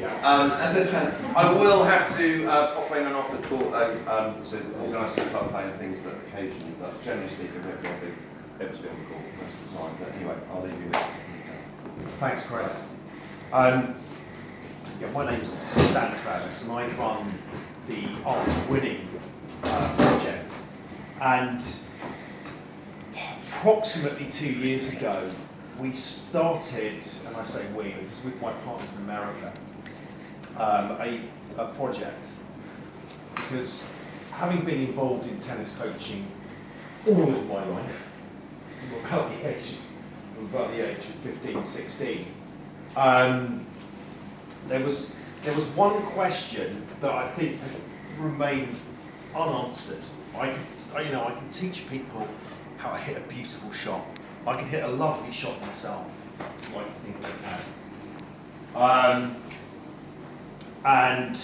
As I said, I will have to pop in and off the court to organise some club playing things, but occasionally. But generally speaking, hopefully I'll be able to be on the court most of the time. But anyway, I'll leave you with it. Thanks, Chris. My name's Dan Travis, and I run the Art of Winning project. And approximately 2 years ago, we started, and I say we, it's with my partners in America, a project. Because having been involved in tennis coaching all of my life, from about the age of 15, 16, there was one question that I think remained unanswered. I can teach people how to hit a beautiful shot. I can hit a lovely shot myself. I like to think I can. And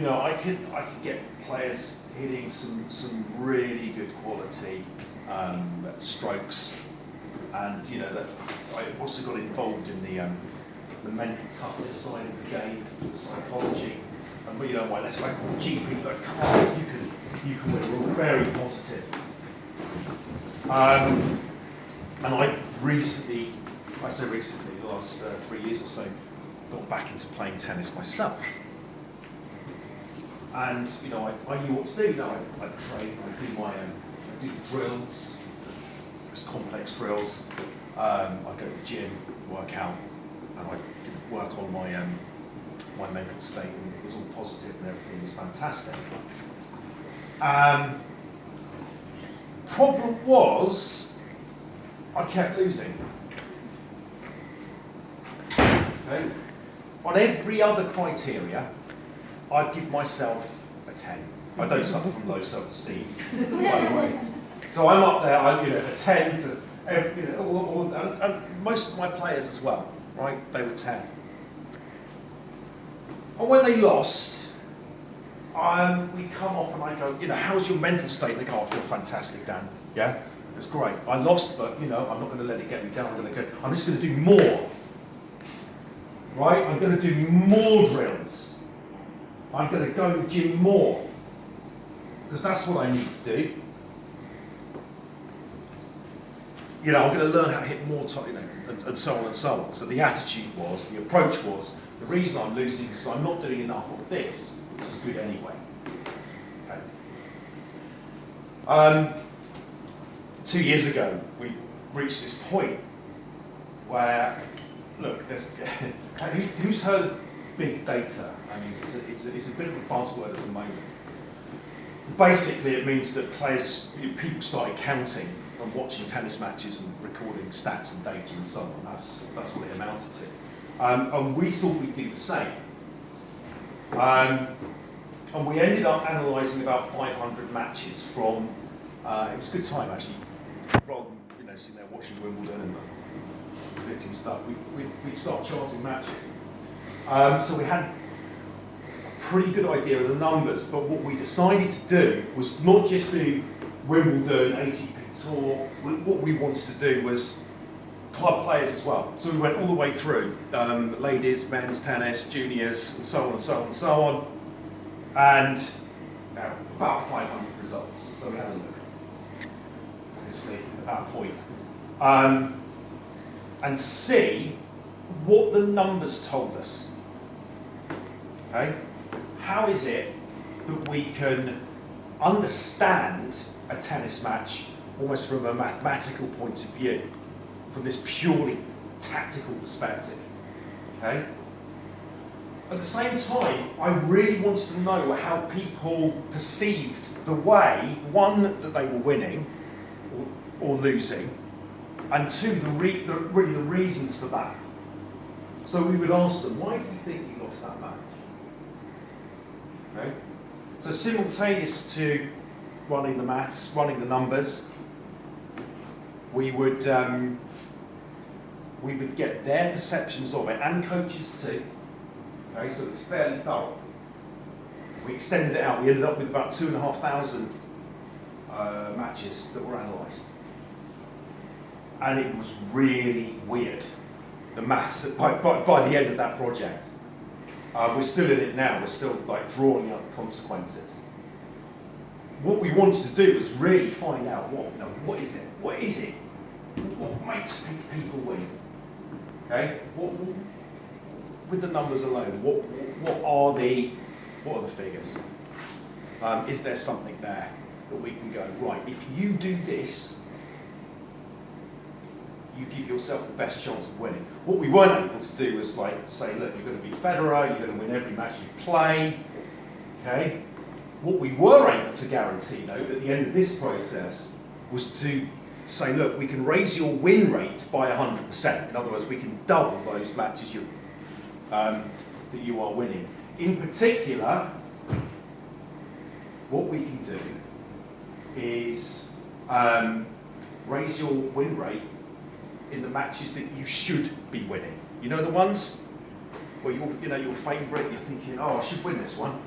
I could get players hitting some really good quality strokes, and that I also got involved in the mental toughness side of the game, the psychology, and let's like GP, like come on, you can win. We're all very positive. And I recently, the last 3 years or so, got back into playing tennis myself. And I knew what to do. I train, I do the drills, those complex drills. I go to the gym, work out, and I work on my mental state, and it was all positive and everything was fantastic. Problem was, I kept losing. Okay? On every other criteria, I'd give myself a 10. I don't suffer from low self-esteem, by the way. So I'm up there, a 10 for every, and most of my players as well, right? They were 10. And when they lost, we come off and I go, how was your mental state? And they go, I feel fantastic, Dan. Yeah, it was great. I lost, but I'm not going to let it get me down. I'm just going to do more. Right? I'm going to do more drills. I'm going to go to the gym more, because that's what I need to do. I'm going to learn how to hit more, and so on and so on. So the attitude was, the approach was, the reason I'm losing is because I'm not doing enough of this, which is good anyway. Okay. 2 years ago, we reached this point where, look, who's heard of big data? I mean, it's a bit of a buzzword at the moment. Basically, it means that people started counting and watching tennis matches and recording stats and data and so on. That's what it amounted to. And we thought we'd do the same. And we ended up analysing about 500 matches from, it was a good time actually, rather than sitting there watching Wimbledon and predicting stuff, we'd start charting matches. So we had a pretty good idea of the numbers, but what we decided to do was not just do Wimbledon, ATP Tour. What we wanted to do was club players as well. So we went all the way through, ladies, men's tennis, juniors, and so on and so on and so on. And about 500 results. So we had a look, obviously, at that point. And see what the numbers told us. Okay? How is it that we can understand a tennis match almost from a mathematical point of view, from this purely tactical perspective? Okay? At the same time, I really wanted to know how people perceived the way, one, that they were winning or losing, and two, really the reasons for that. So we would ask them, why do you think you lost that match? Okay? So simultaneous to running the maths, running the numbers, we would get their perceptions of it, and coaches too. Okay, so it's fairly thorough. We extended it out. We ended up with about 2,500 matches that were analysed. And it was really weird, the maths, by the end of that project. We're still in it now. We're still like drawing out the consequences. What we wanted to do was really find out what is it? What is it? What makes people win? Okay. With the numbers alone, what are the figures? Is there something there that we can go, right, if you do this, you give yourself the best chance of winning. What we weren't able to do was like say, look, you're going to beat Federer, you're going to win every match you play. Okay. What we were able to guarantee, though, at the end of this process, was to say, look, we can raise your win rate by 100%. In other words, we can double those matches that you are winning. In particular, what we can do is raise your win rate in the matches that you should be winning. You know the ones where your favourite, you're thinking, oh, I should win this one.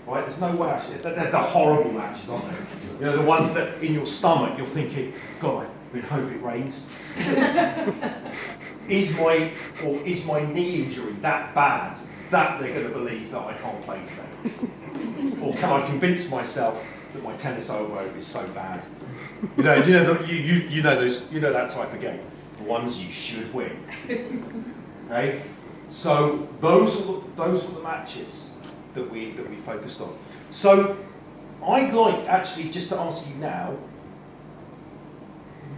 Right? There's no way I should. They're the horrible matches, aren't they? You know, the ones that in your stomach you're thinking, God, I hope it rains. Is my knee injury that bad that they're going to believe that I can't play today? Or can I convince myself that my tennis elbow is so bad? You know that type of game. The ones you should win. Okay? So those were the matches that we focused on. So I'd like actually just to ask you now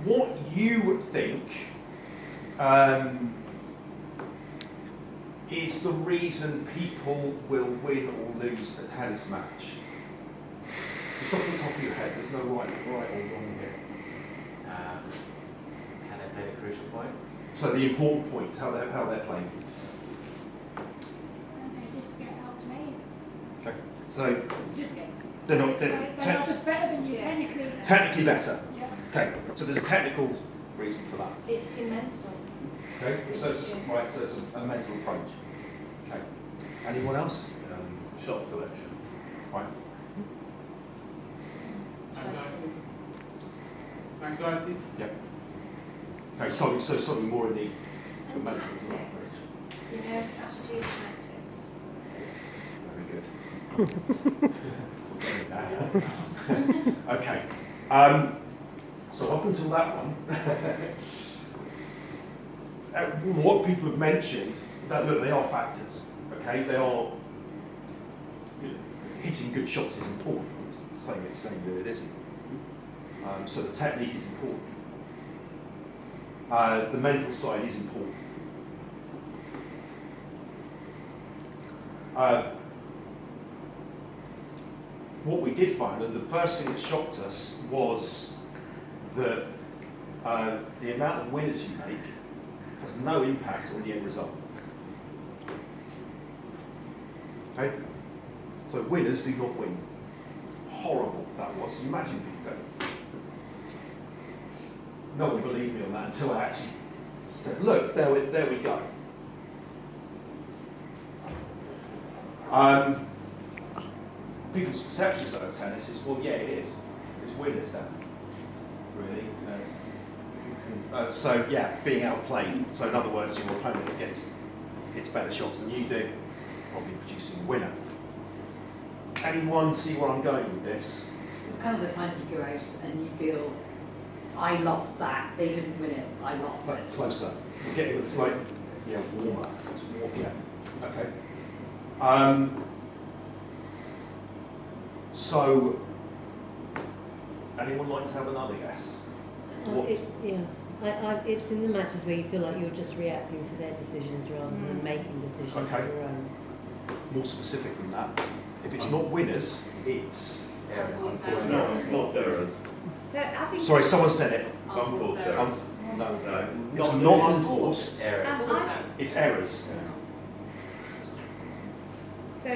what you would think is the reason people will win or lose a tennis match. Just off the top of your head, there's no right or wrong here. Can they play the crucial points? So the important points, how they're played. Okay. So they're They're just better than you technically. technically better. Yeah. Okay. So there's a technical reason for that. It's your mental. Okay. So it's a mental approach. Okay. Anyone else? Shot selection. Right. Anxiety? Yep. Okay. So something more in the And mental. tactics. You know, strategy and tactics. Very good. Okay. So up until that one, what people have mentioned, that look, they are factors. Okay, they are hitting good shots is important. I'm saying that it isn't. So the technique is important. The mental side is important. What we did find, and the first thing that shocked us, was that the amount of winners you make has no impact on the end result. Okay? So winners do not win. Horrible that was. You imagine people go. No one believed me on that until I actually said, look, there we go. People's perceptions of tennis is, well, yeah, it is. It's winners then, really. So, yeah, being outplayed. So, in other words, your opponent gets better shots than you do, probably producing a winner. Anyone see where I'm going with this? It's kind of the times you go out and you feel, I lost that, they didn't win it, I lost Like it. closer. We're getting it's like, yeah, warmer. It's warm, yeah. Okay. So, anyone like to have another guess? What? It's in the matches where you feel like you're just reacting to their decisions rather than making decisions Okay. of your own. More specific than that. If it's not winners, it's. Not errors. So I think. Sorry, someone said it. Unforced No, errors. it's not unforced. Errors. It's errors. So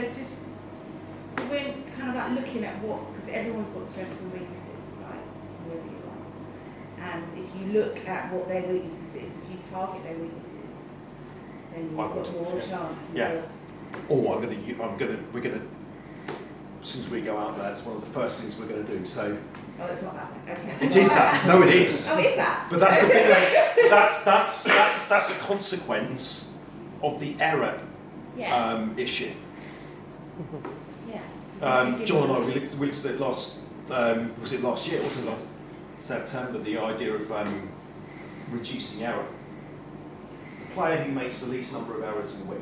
we're kind of like looking at because everyone's got strengths and weaknesses, right? Wherever you are. And if you look at what their weaknesses is, if you target their weaknesses, then you've I've got got to, more yeah. chances Yeah. of. Or we're gonna. As soon as we go out there, it's one of the first things we're going to do. So Oh, it's not that. Okay. it is that. No, it is. Oh, is that? But that's a bit like, that's a consequence of the error Yeah. Issue. Yeah. John and I, we looked at it last, was it last year? Was it last September? The idea of reducing error. The player who makes the least number of errors will win.